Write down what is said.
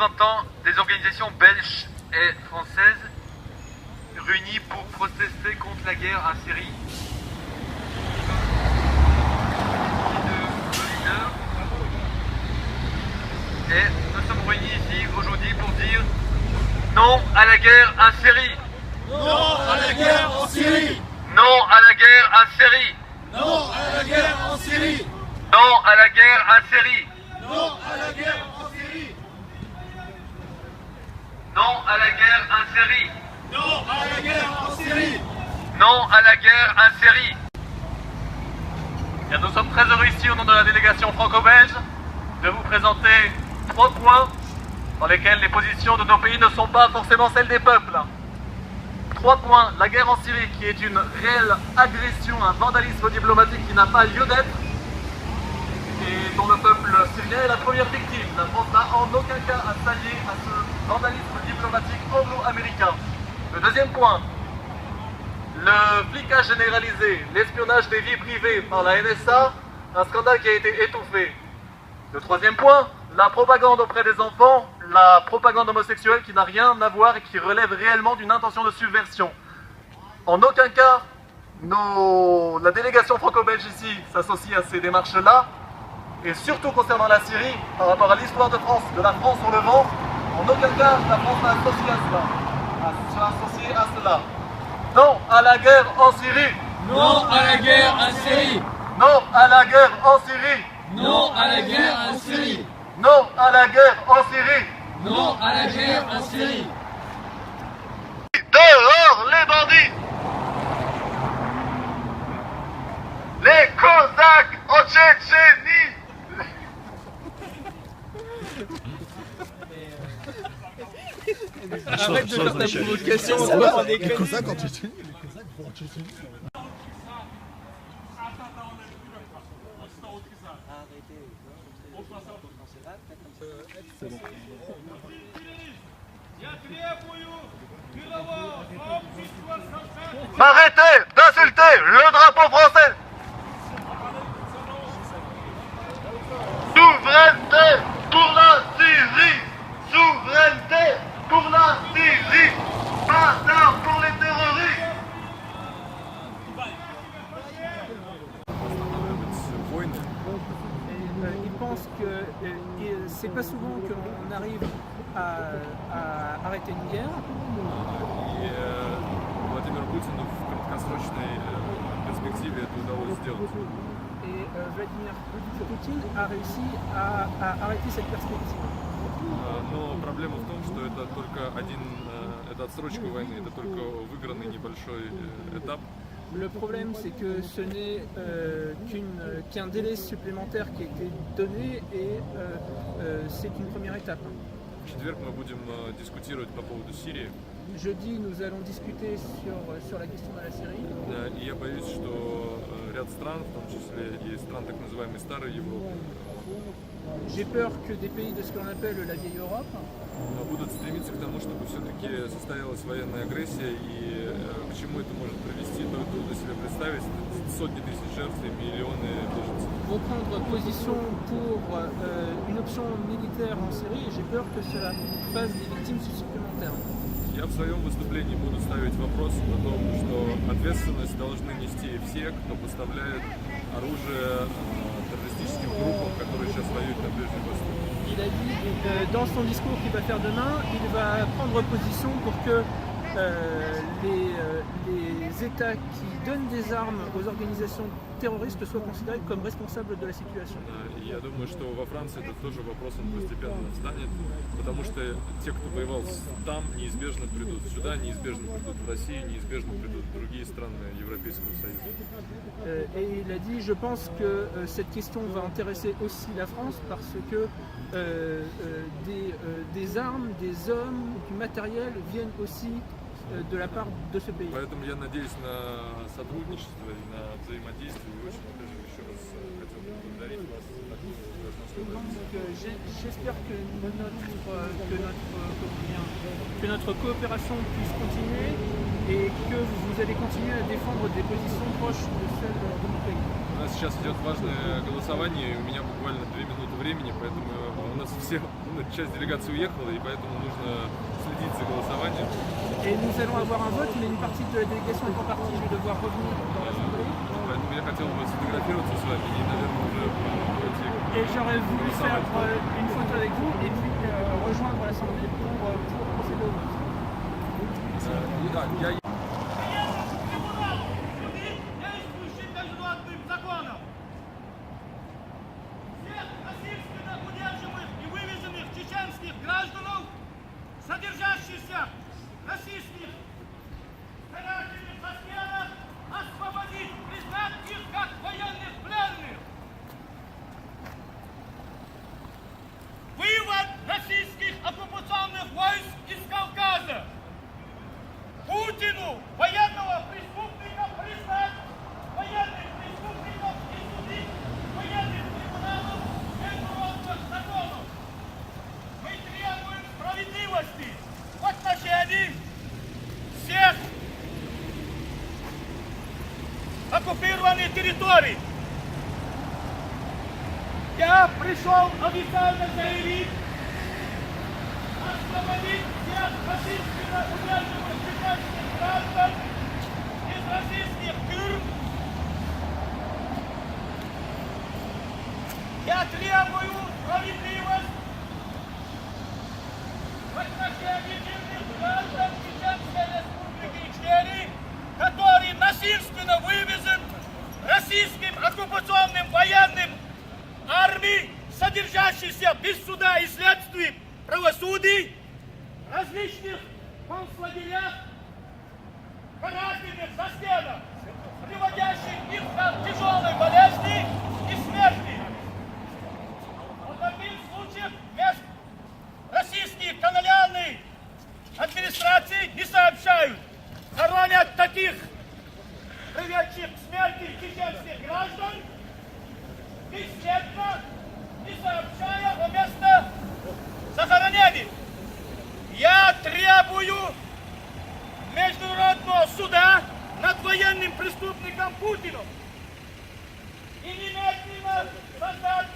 représentants des organisations belges et françaises réunis pour protester contre la guerre en Syrie. Et nous sommes réunis ici aujourd'hui pour dire non à la guerre en Syrie. Non à la guerre en Syrie. Non à la guerre en Syrie. Non à la guerre en Syrie. Non à la guerre en Syrie. Non à la guerre en Syrie. Non à la guerre en Syrie. Non à la guerre en Syrie. Non à la guerre en Syrie. Et nous sommes très heureux ici au nom de la délégation franco-belge de vous présenter 3 points dans lesquels les positions de nos pays ne sont pas forcément celles des peuples. 3 points, la guerre en Syrie qui est une réelle agression, un vandalisme diplomatique qui n'a pas lieu d'être et dont le peuple syrien est la première victime. La France n'a en aucun cas à s'allier à ce vandalisme diplomatique anglo-américain. Le deuxième point, le flicage généralisé, l'espionnage des vies privées par la NSA, un scandale qui a été étouffé. Le troisième point, la propagande auprès des enfants, la propagande homosexuelle qui n'a rien à voir et qui relève réellement d'une intention de subversion. En aucun cas, la délégation franco-belge ici s'associe à ces démarches-là, et surtout concernant la Syrie, par rapport à l'histoire de France, de la France au Levant, en aucun cas la France n'a associé à cela. Non à la guerre en Syrie. Non à la guerre en Syrie. Non à la guerre en Syrie. Non à la guerre en Syrie. Non à la guerre en Syrie. Non à la guerre en Syrie. Dehors les bandits. Les Cosaques en Tchétchénie. Arrête de faire ta provocation, on va prendre des Les Cosaques en Tchétchénie. C'est bon. Arrêtez d'insulter le drapeau français. Souveraineté pour la Syrie. Souveraineté pour la Syrie. Pas d'armes pour les terroristes. Il pense que c'est pas souvent qu'on arrive à arrêter une guerre. И Владимиру Путину в краткосрочной перспективе это удалось сделать. Et Vladimir Poutine a réussi à arrêter cette perspective. Но проблема в том, что это только это отсрочка войны, это только выигранный небольшой этап. Le problème, c'est que ce n'est qu'un délai supplémentaire qui a été donné et c'est une première étape. В четверг мы будем дискутировать по поводу Сирии. Jeudi, nous allons discuter sur la question de la Syrie. И я боюсь, что ряд стран, в том числе и стран так называемой Старой Европы, J'ai peur que des pays de ce qu'on appelle la vieille Europe будут стремиться к тому, чтобы все-таки состоялась военная агрессия, и к чему это может привести, то трудно себе представить. Сотни тысяч жертв и миллионы беженцев. vont prendre position pour une option militaire en Syrie et j'ai peur que cela fasse des victimes supplémentaires. Я в своем выступлении буду ставить вопрос о том, что ответственность должны нести все, кто поставляет оружие террористическим группам, которые сейчас воюют на Ближнем Востоке. Il a dit dans son discours qu'il va faire demain, il va prendre position pour que les États qui donnent des armes aux organisations terroristes soient considérés comme responsables de la situation. И я думаю, что во Франции это тоже вопросом постепенно встанет, потому что те, кто воевал там, неизбежно придут сюда, неизбежно придут в Россию, неизбежно придут в другие страны Европейского Союза. Et il a dit, je pense que cette question va intéresser aussi la France parce que des armes, des hommes, du matériel viennent aussi de la part de ce pays. Поэтому я надеюсь на сотрудничество и на взаимодействие. И очень даже еще раз хотел бы поблагодарить вас за такую возможность. J'espère que notre coopération puisse continuer et que vous allez continuer à défendre des positions proches de celles de mon pays. У нас сейчас идет важное голосование, и у меня буквально 2 минуты времени, поэтому у нас часть делегации уехала, и поэтому нужно следить за голосованием. Et nous allons avoir un vote, mais une partie de la délégation est en partie, je vais devoir revenir dans l'Assemblée. Поэтому я хотел бы сфотографироваться с вами и, наверное, уже пойти. Et j'aurais voulu faire une photo avec vous et puis rejoindre l'Assemblée pour procéder au vote. Да, я Действующим международным законом. Всех насильственно удерживаемых и вывезенных чеченских граждан, содержащихся в российских карательных застенах, освободить, признать их как военных пленных. Вывод российских оккупационных войск из Кавказа. Путину, военного преступника, признать военных преступников и судить военным трибуналом международных законов. Мы требуем справедливости в отношении всех оккупированных территорий. Я пришел официально заявить, освободить всех насильственно удерживаемых чеченских граждан из российских тюрьм. Я требую справедливость в отношении мирных граждан Чеченской Республики Ичкерия, который насильственно вывезен российским оккупационным военным армией, содержащейся без суда и следствия правосудий, различных концлагерях, карательных застенах, приводящих их к тяжелой болезни и смерти. В таких случаях российские колониальные администрации не сообщают, хоронят таких приведших к смерти чеченских граждан, бесследно, не сообщая о месте захоронений. Я требую международного суда над военным преступником Путиным и немедленно создать